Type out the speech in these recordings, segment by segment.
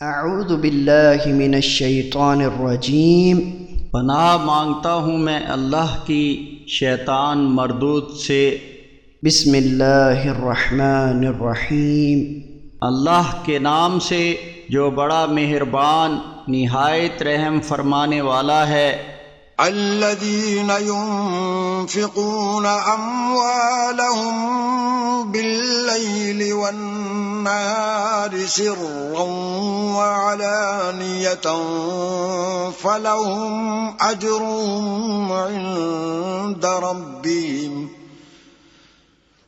اعوذ باللہ من الشیطان الرجیم۔ پناہ مانگتا ہوں میں اللہ کی شیطان مردود سے۔ بسم اللہ الرحمن الرحیم۔ اللہ کے نام سے جو بڑا مہربان نہایت رحم فرمانے والا ہے۔ الذين ينفقون أموالهم بالليل والنهار سرا وعلانية فلهم أجرهم عند ربهم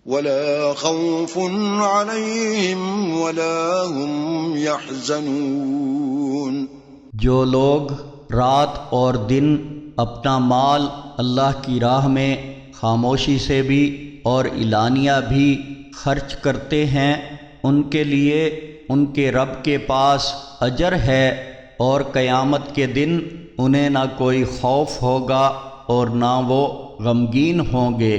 ولا خوف عليهم ولا هم يحزنون۔ جو لوگ رات اور دن اپنا مال اللہ کی راہ میں خاموشی سے بھی اور اعلانیہ بھی خرچ کرتے ہیں، ان کے لیے ان کے رب کے پاس اجر ہے، اور قیامت کے دن انہیں نہ کوئی خوف ہوگا اور نہ وہ غمگین ہوں گے۔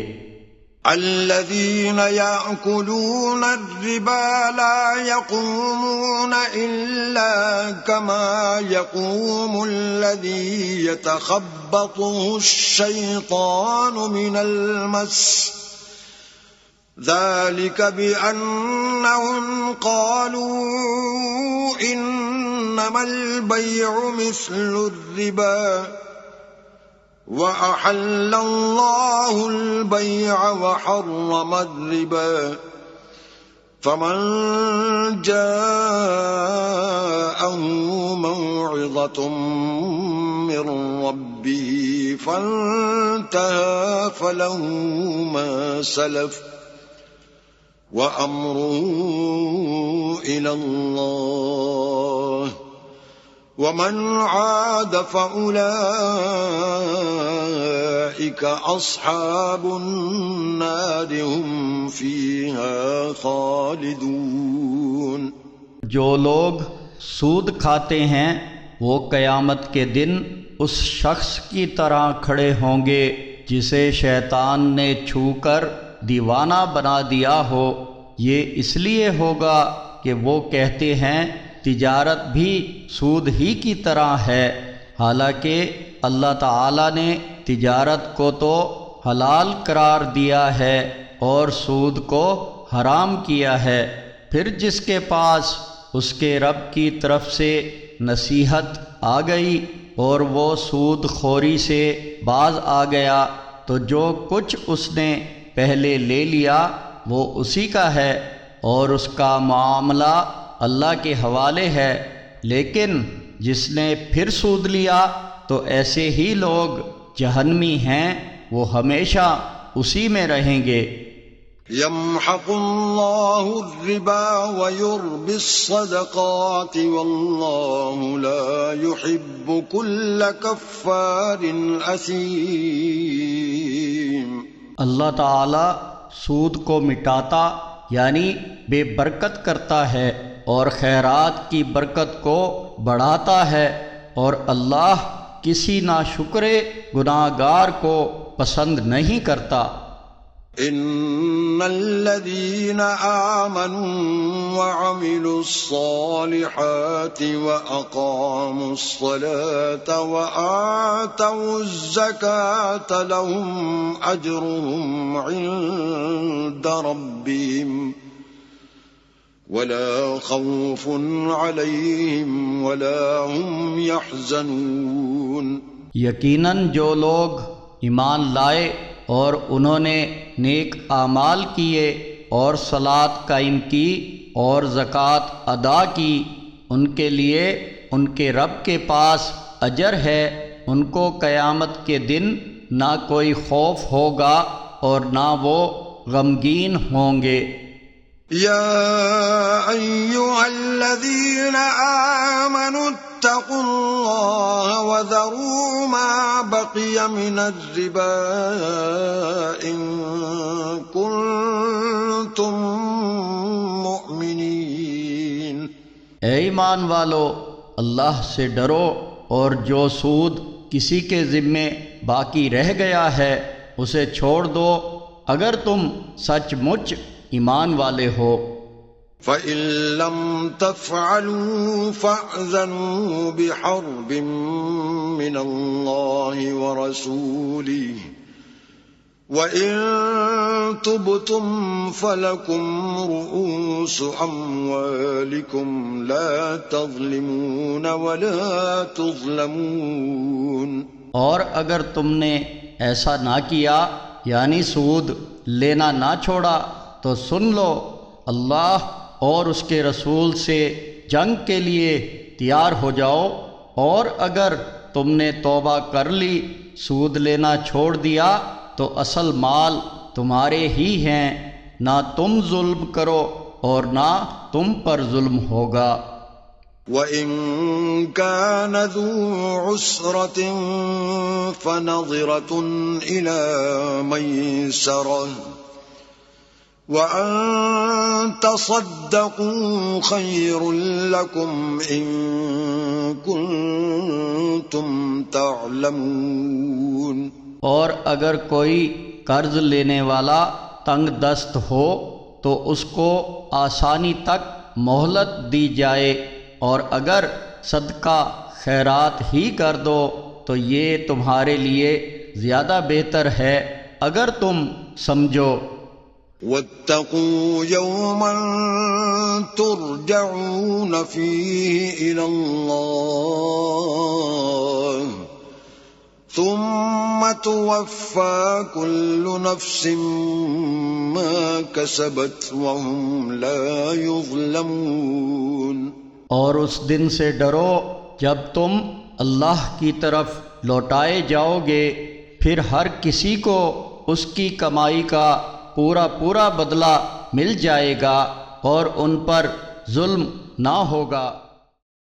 الذين يأكلون الربا لا يقومون إلا كما يقوم الذي يتخبطه الشيطان من المس، ذلك بأنهم قالوا إنما البيع مثل الربا وأحل الله البيع وحرم الربا، فمن جاءه موعظة من ربه فانتهى فله ما سلف وأمره إلى الله ومن عاد فأولئك أصحاب النار هم فيها خالدون۔ جو لوگ سود کھاتے ہیں وہ قیامت کے دن اس شخص کی طرح کھڑے ہوں گے جسے شیطان نے چھو کر دیوانہ بنا دیا ہو۔ یہ اس لیے ہوگا کہ وہ کہتے ہیں تجارت بھی سود ہی کی طرح ہے، حالانکہ اللہ تعالیٰ نے تجارت کو تو حلال قرار دیا ہے اور سود کو حرام کیا ہے۔ پھر جس کے پاس اس کے رب کی طرف سے نصیحت آ گئی اور وہ سود خوری سے باز آ گیا تو جو کچھ اس نے پہلے لے لیا وہ اسی کا ہے اور اس کا معاملہ اللہ کے حوالے ہے، لیکن جس نے پھر سود لیا تو ایسے ہی لوگ جہنمی ہیں، وہ ہمیشہ اسی میں رہیں گے۔ يمحق الله الربا ويربي الصدقات والله لا يحب كل كفار أثيم۔ اللہ تعالی سود کو مٹاتا یعنی بے برکت کرتا ہے اور خیرات کی برکت کو بڑھاتا ہے، اور اللہ کسی ناشکر گناہگار کو پسند نہیں کرتا۔ ان الذين آمنوا وعملوا الصالحات واقاموا الصلاة وآتوا الزكاة لهم اجرهم عند ربهم ولا خوف عليهم ولا هم يحزنون۔ یقیناً جو لوگ ایمان لائے اور انہوں نے نیک اعمال کیے اور صلاۃ قائم کی اور زکوٰۃ ادا کی، ان کے لیے ان کے رب کے پاس اجر ہے، ان کو قیامت کے دن نہ کوئی خوف ہوگا اور نہ وہ غمگین ہوں گے۔ یا ایھا الذین آمنوا اتقوا اللہ وذروا ما بقی من الربا ان کنتم مؤمنین۔ اے ایمان والو، اللہ سے ڈرو اور جو سود کسی کے ذمے باقی رہ گیا ہے اسے چھوڑ دو اگر تم سچ مچ ایمان والے ہو۔ فَإِن لَّمْ تَفْعَلُوا فَأْذَنُوا بِحَرْبٍ مِّنَ اللَّهِ وَرَسُولِهِ وَإِن تُبْتُمْ فَلَكُمْ رُءُوسُ أَمْوَالِكُمْ لَا تَظْلِمُونَ وَلَا تُظْلَمُونَ۔ اور اگر تم نے ایسا نہ کیا یعنی سود لینا نہ چھوڑا تو سن لو اللہ اور اس کے رسول سے جنگ کے لیے تیار ہو جاؤ، اور اگر تم نے توبہ کر لی سود لینا چھوڑ دیا تو اصل مال تمہارے ہی ہیں، نہ تم ظلم کرو اور نہ تم پر ظلم ہوگا۔ وَإِن كَانَ ذُو عُسْرَةٍ فَنَظِرَةٌ إِلَى مَيْسَرَةٍ وَأَن تَصَدَّقُوا خَيْرٌ لَّكُمْ إِن كُنتُمْ تَعْلَمُونَ۔ اور اگر کوئی قرض لینے والا تنگ دست ہو تو اس کو آسانی تک مہلت دی جائے، اور اگر صدقہ خیرات ہی کر دو تو یہ تمہارے لیے زیادہ بہتر ہے اگر تم سمجھو۔ وَاتَّقُوا يَوْمًا تُرْجَعُونَ فِيهِ إِلَى اللَّهِ ثُمَّ تُوَفَّى كُلُّ نَفْسٍ مَا كَسَبَتْ وَهُمْ لَا يُظْلَمُونَ۔ اور اس دن سے ڈرو جب تم اللہ کی طرف لوٹائے جاؤ گے، پھر ہر کسی کو اس کی کمائی کا پورا بدلہ مل جائے گا اور ان پر ظلم نہ ہوگا۔